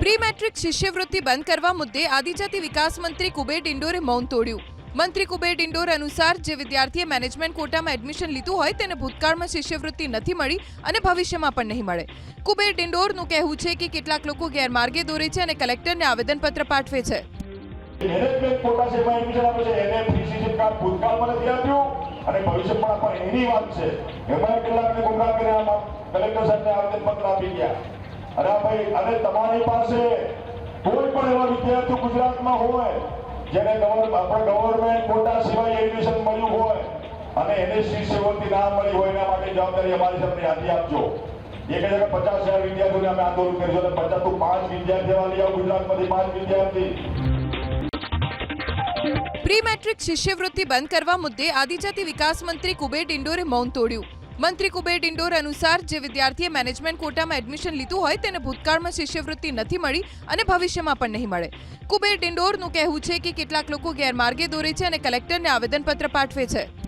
Pre metric શિષ્યવૃત્તિ બંધ કરવા મુદ્દે આદિજાતિ વિકાસ મંત્રી કુબેર ડિંડોરે મૌન તોડ્યું। મંત્રી કુબેર ડિંડોર અનુસાર જે વિદ્યાર્થીએ મેનેજમેન્ટ કોટામાં એડમિશન લીધું હોય તેને ભૂતકાળમાં શિષ્યવૃત્તિ નથી મળી અને ભવિષ્યમાં પણ નહીં મળે। કુબેર ડિંડોરનું કહેવું છે કે કેટલાક લોકો ગેરમાર્ગે દોરે છે અને કલેક્ટરને આવેદનપત્ર પાઠવે છે। મેનેજમેન્ટ કોટા છે એમાં એડમિશન આપે છે એને ફ્રી શિક્ષણ કાર્ડ ભૂતકાળમાં નથી આપ્યું અને ભવિષ્યમાં પણ એની વાત છે। એમાં કેટલાકને ગુમરાહ કર્યા, કલેક્ટર સાહેબને આવેદનપત્ર આપી ગયા। અરે ભાઈ, અને તમારી પાસે કોઈ પણ એવા વિદ્યાર્થીઓ ગુજરાતમાં હોય જેને આપણા ગવર્મેન્ટ કોટા સિવાય એડમિશન મળ્યું હોય અને એને શિષ્યવૃત્તિ ના મળી હોય એના માટે જવાબદારી અમારી સામે યાદી આપજો। એક જગ્યાએ 50,000 વિદ્યાર્થીઓને અમે આંદોલન કરીશું અને 50 તો 5 વિદ્યાર્થી એવા લઈ આવો ગુજરાતમાંથી 5 વિદ્યાર્થી। પ્રી મેટ્રિક શિષ્યવૃત્તિ બંધ કરવા મુદ્દે આદિજાતિ વિકાસ મંત્રી કુબેર ડિંડોરે મૌન તોડ્યું। મંત્રી કુબેર ડિંડોર અનુસાર જે વિદ્યાર્થીએ મેનેજમેન્ટ કોટામાં એડમિશન લીધું હોય તેને ભૂતકાળમાં શિષ્યવૃત્તિ નથી મળી અને ભવિષ્યમાં પણ નહીં મળે। કુબેર ડિંડોરનું કહેવું છે કે કેટલાક લોકો ગેરમાર્ગે દોરે છે અને કલેક્ટરને આવેદનપત્ર પાઠવે છે।